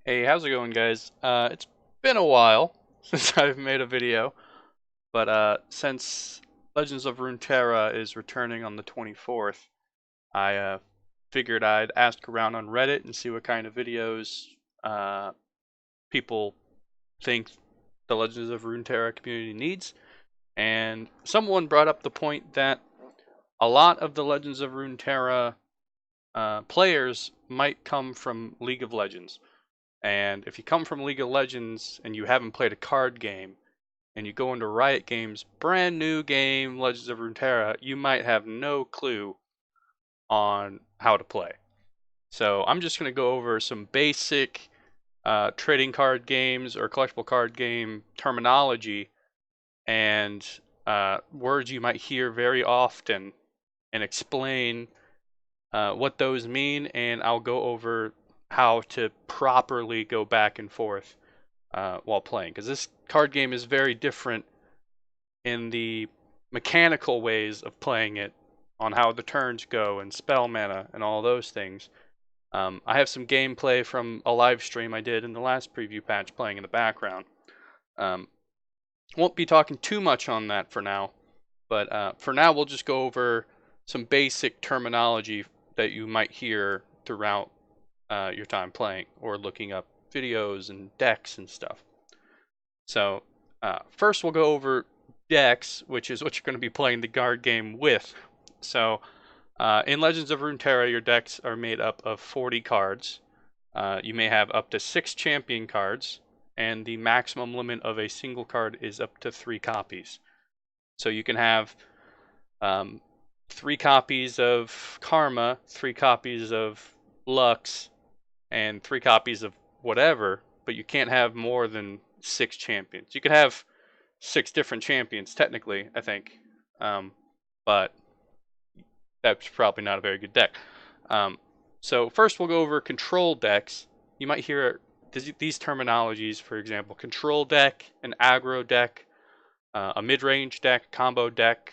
Hey, how's it going, guys? It's been a while since I've made a video, but since Legends of Runeterra is returning on the 24th, I figured I'd ask around on Reddit and see what kind of videos uh, people think the Legends of Runeterra community needs. And someone brought up the point that a lot of the Legends of Runeterra players might come from League of Legends. And if you come from League of Legends and you haven't played a card game, and you go into Riot Games' brand new game, Legends of Runeterra, you might have no clue on how to play. So I'm just going to go over some basic trading card games or collectible card game terminology and words you might hear very often and explain what those mean, and I'll go over how to properly go back and forth while playing, because this card game is very different in the mechanical ways of playing it, on how the turns go and spell mana and all those things. I have some gameplay from a live stream I did in the last preview patch playing in the background. Um, won't be talking too much on that for now, but for now we'll just go over some basic terminology that you might hear throughout your time playing or looking up videos and decks and stuff. So first we'll go over decks, which is what you're going to be playing the guard game with. So in Legends of Runeterra, your decks are made up of 40 cards. You may have up to 6 champion cards, and the maximum limit of a single card is up to 3 copies. So you can have 3 copies of Karma, 3 copies of Lux, and 3 copies of whatever, but you can't have more than 6 champions. You could have 6 different champions, technically, I think, but that's probably not a very good deck. So first we'll go over control decks. You might hear these terminologies, for example, control deck, an aggro deck, a mid-range deck, combo deck,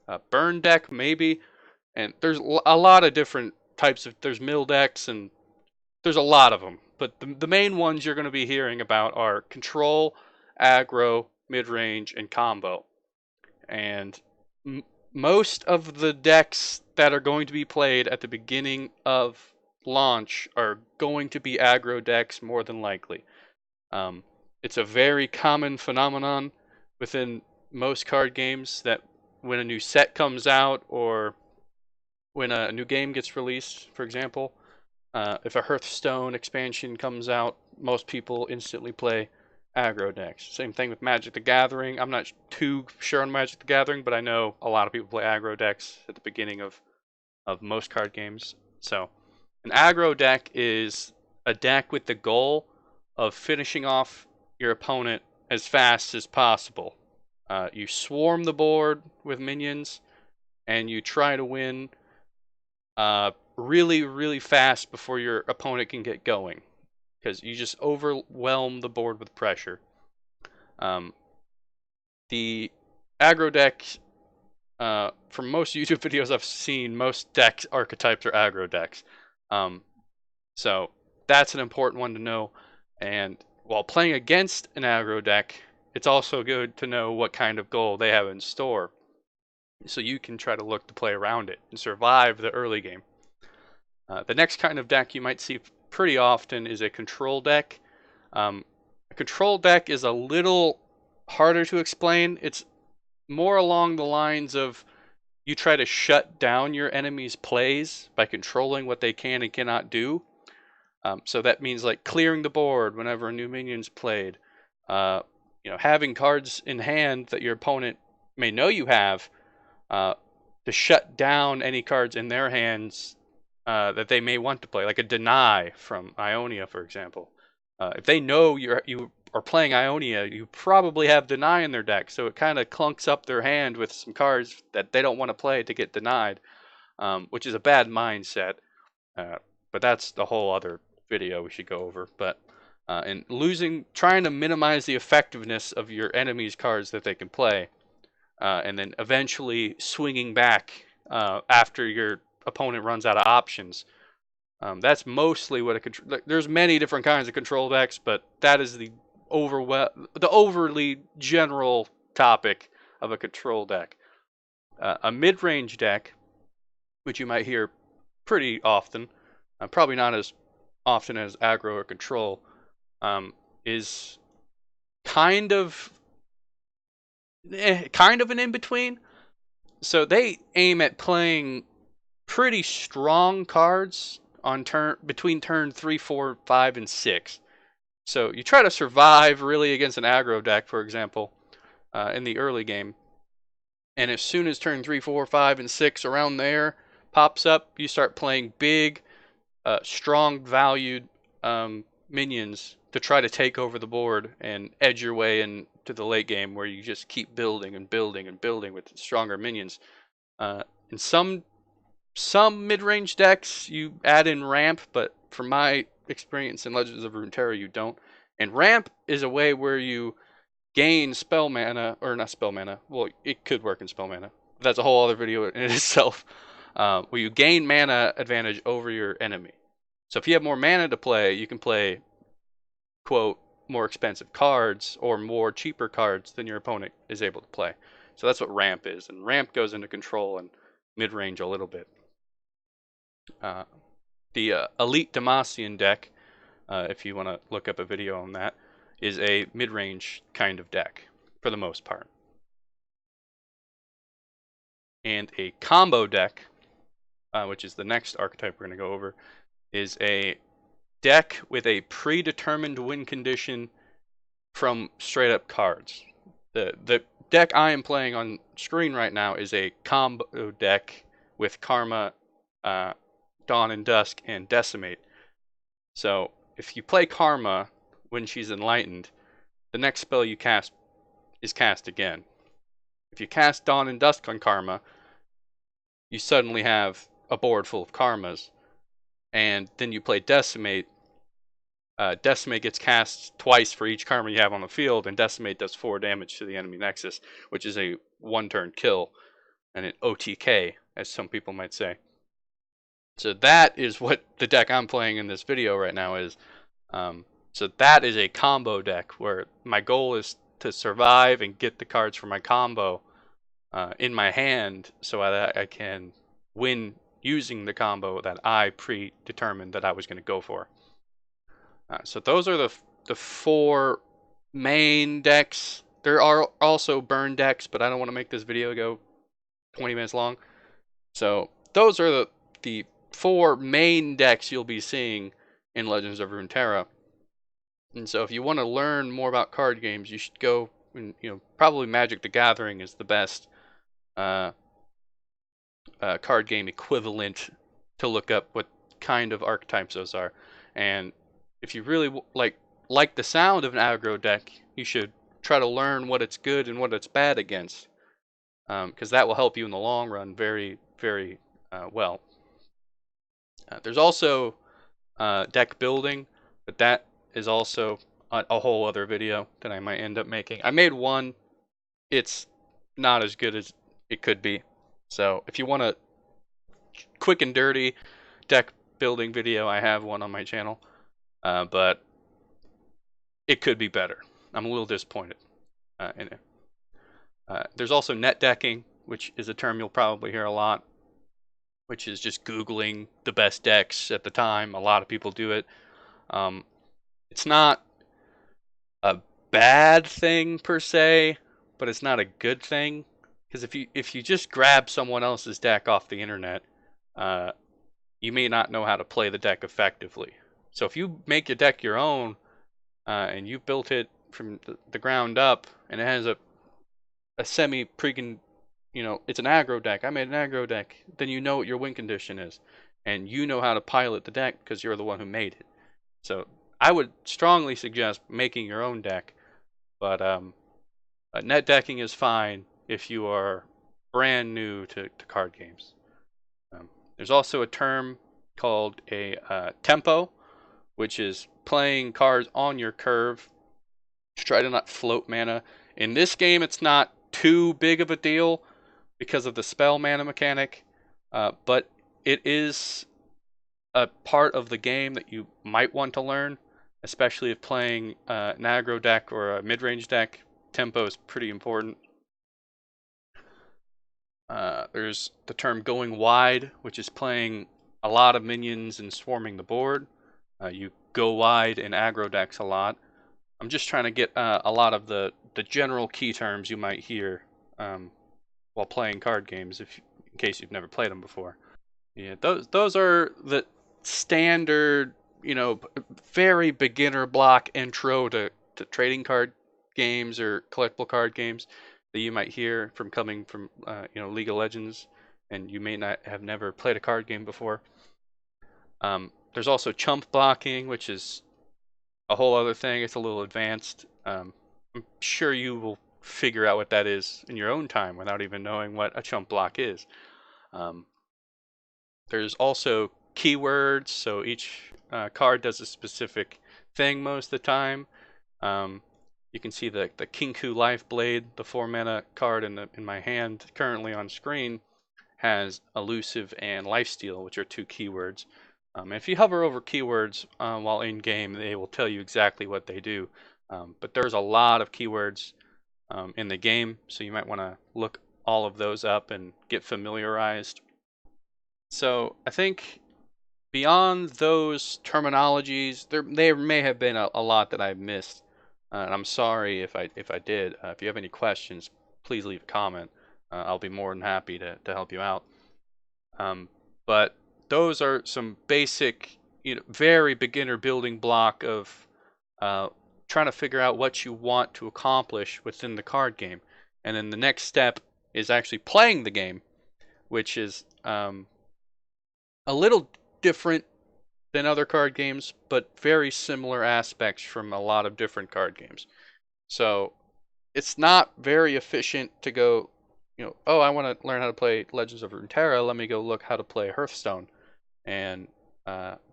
a burn deck maybe, and there's a lot of different types of, there's mill decks, and there's a lot of them, but the main ones you're going to be hearing about are control, aggro, mid-range, and combo. And most of the decks that are going to be played at the beginning of launch are going to be aggro decks more than likely. It's a very common phenomenon within most card games that when a new set comes out or when a new game gets released, for example, if a Hearthstone expansion comes out, most people instantly play aggro decks. Same thing with Magic the Gathering. I'm not too sure on Magic the Gathering, but I know a lot of people play aggro decks at the beginning of most card games. So an aggro deck is a deck with the goal of finishing off your opponent as fast as possible. You swarm the board with minions, and you try to win really, really fast before your opponent can get going, because you just overwhelm the board with pressure. The aggro deck, from most YouTube videos I've seen, most deck archetypes are aggro decks. So that's an important one to know. And while playing against an aggro deck, it's also good to know what kind of goal they have in store, so you can try to look to play around it and survive the early game. The next kind of deck you might see pretty often is a control deck. A control deck is a little harder to explain. It's more along the lines of you try to shut down your enemy's plays by controlling what they can and cannot do. So that means like clearing the board whenever a new minion's played. Having cards in hand that your opponent may know you have, to shut down any cards in their hands that they may want to play, like a deny from Ionia, for example. If they know you are playing Ionia, you probably have deny in their deck, so it kind of clunks up their hand with some cards that they don't want to play to get denied, which is a bad mindset. But that's the whole other video we should go over. But in trying to minimize the effectiveness of your enemy's cards that they can play, and then eventually swinging back after your opponent runs out of options. That's mostly what there's many different kinds of control decks, but that is the overly general topic of a control deck. A mid-range deck, which you might hear pretty often, probably not as often as aggro or control, is kind of an in-between. So they aim at playing pretty strong cards on between turn 3, 4, 5, and 6. So you try to survive really against an aggro deck, for example, in the early game. And as soon as turn 3, 4, 5, and 6 around there pops up, you start playing big, strong valued minions to try to take over the board and edge your way into the late game, where you just keep building and building and building with stronger minions. In some mid-range decks, you add in ramp, but from my experience in Legends of Runeterra, you don't. And ramp is a way where you gain spell mana, or not spell mana. Well, it could work in spell mana. That's a whole other video in itself. Where you gain mana advantage over your enemy. So if you have more mana to play, you can play, quote, more expensive cards or more cheaper cards than your opponent is able to play. So that's what ramp is, and ramp goes into control and mid-range a little bit. The Elite Demacian deck, if you want to look up a video on that, is a mid-range kind of deck for the most part. And a combo deck, which is the next archetype we're going to go over, is a deck with a predetermined win condition from straight up cards. The deck I am playing on screen right now is a combo deck with Karma, Dawn and Dusk, and Decimate. So if you play Karma when she's enlightened, the next spell you cast is cast again. If you cast Dawn and Dusk on Karma, you suddenly have a board full of Karmas. And then you play Decimate. Decimate gets cast twice for each Karma you have on the field, and Decimate does 4 damage to the enemy Nexus, which is a 1-turn kill, and an OTK, as some people might say. So that is what the deck I'm playing in this video right now is. So that is a combo deck, where my goal is to survive and get the cards for my combo in my hand, so that I can win using the combo that I predetermined that I was going to go for. So those are the 4 main decks. There are also burn decks, but I don't want to make this video go 20 minutes long. So those are the 4 main decks you'll be seeing in Legends of Runeterra. And so if you want to learn more about card games, you should go, and, probably Magic the Gathering is the best card game equivalent to look up what kind of archetypes those are. And if you really like the sound of an aggro deck, you should try to learn what it's good and what it's bad against, because that will help you in the long run very, very well. There's also deck building, but that is also a whole other video that I might end up making. I made one. It's not as good as it could be. So if you want a quick and dirty deck building video, I have one on my channel. But it could be better. I'm a little disappointed in it. There's also net decking, which is a term you'll probably hear a lot, which is just Googling the best decks at the time. A lot of people do it. It's not a bad thing per se, but it's not a good thing, because if you just grab someone else's deck off the internet, you may not know how to play the deck effectively. So if you make your deck your own, and you built it from the ground up, and it has a semi-precon, it's an aggro deck. I made an aggro deck. Then you know what your win condition is, and you know how to pilot the deck because you're the one who made it. So I would strongly suggest making your own deck, but net decking is fine if you are brand new to card games. There's also a term called a tempo, which is playing cards on your curve to try to not float mana. In this game, it's not too big of a deal because of the spell mana mechanic, but it is a part of the game that you might want to learn, especially if playing an aggro deck or a mid-range deck. Tempo is pretty important. There's the term going wide, which is playing a lot of minions and swarming the board. You go wide in aggro decks a lot. I'm just trying to get a lot of the general key terms you might hear while playing card games, in case you've never played them before. Yeah, those are the standard, very beginner block intro to trading card games or collectible card games that you might hear from coming from League of Legends, and you may not have never played a card game before. There's also chump blocking, which is a whole other thing. It's a little advanced. I'm sure you will figure out what that is in your own time without even knowing what a chump block is. There's also keywords, so each card does a specific thing most of the time. You can see the Kinku Lifeblade, the 4-mana card in my hand currently on screen, has elusive and lifesteal, which are 2 keywords. If you hover over keywords while in game, they will tell you exactly what they do. But there's a lot of keywords in the game, so you might want to look all of those up and get familiarized. So I think beyond those terminologies, there may have been a lot that I missed, and I'm sorry if I did. If you have any questions, please leave a comment. I'll be more than happy to help you out. But those are some basic, very beginner building block of trying to figure out what you want to accomplish within the card game, and then the next step is actually playing the game, which is a little different than other card games, but very similar aspects from a lot of different card games. So it's not very efficient to go, oh, I want to learn how to play Legends of Runeterra. Let me go look how to play Hearthstone, and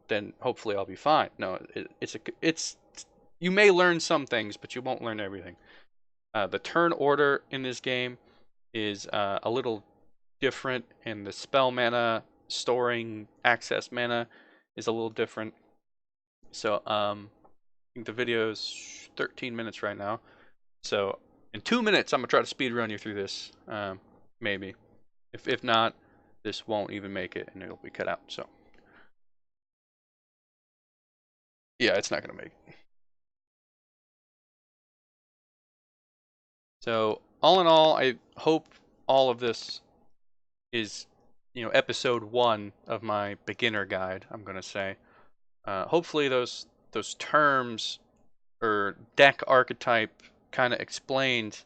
then hopefully I'll be fine. No, it's you may learn some things, but you won't learn everything. The turn order in this game is a little different, and the spell mana storing access mana is a little different. So I think the video is 13 minutes right now. So in 2 minutes, I'm gonna try to speed run you through this. Maybe. If not, this won't even make it, and it'll be cut out. So yeah, it's not gonna make it. So all in all, I hope all of this is, episode 1 of my beginner guide, I'm gonna say. Hopefully those terms or deck archetype kind of explained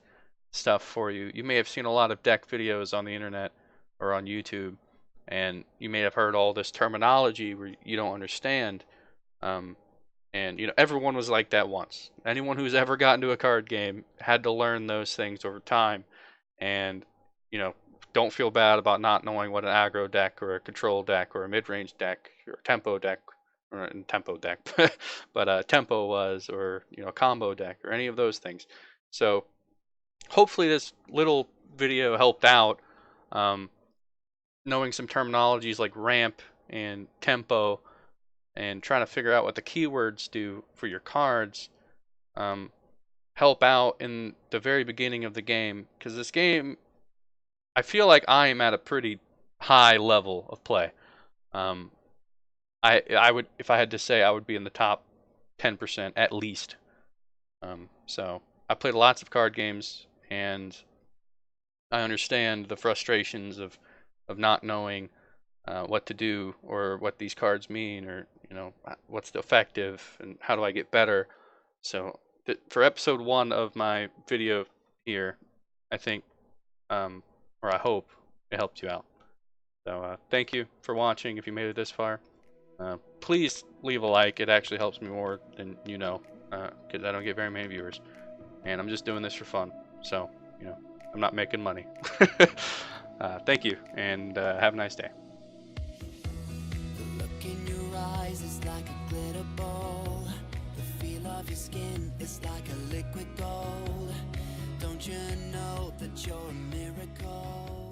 stuff for you. You may have seen a lot of deck videos on the internet or on YouTube, and you may have heard all this terminology where you don't understand. And everyone was like that once. Anyone who's ever gotten to a card game had to learn those things over time, and don't feel bad about not knowing what an aggro deck or a control deck or a mid-range deck or a tempo deck or a tempo deck, but a tempo was, or a combo deck or any of those things. So hopefully this little video helped out. Knowing some terminologies like ramp and tempo, and trying to figure out what the keywords do for your cards, help out in the very beginning of the game, because this game, I feel like I am at a pretty high level of play. I would, if I had to say, I would be in the top 10% at least. So I played lots of card games, and I understand the frustrations of not knowing what to do or what these cards mean, or what's the effective and how do I get better. So for episode 1 of my video here, I think, or I hope it helped you out. So thank you for watching. If you made it this far, please leave a like. It actually helps me more than because I don't get very many viewers, and I'm just doing this for fun. So I'm not making money. Thank you, and have a nice day. The look in your eyes is like a glitter ball. The feel of your skin is like a liquid gold. Don't you know that you're a miracle?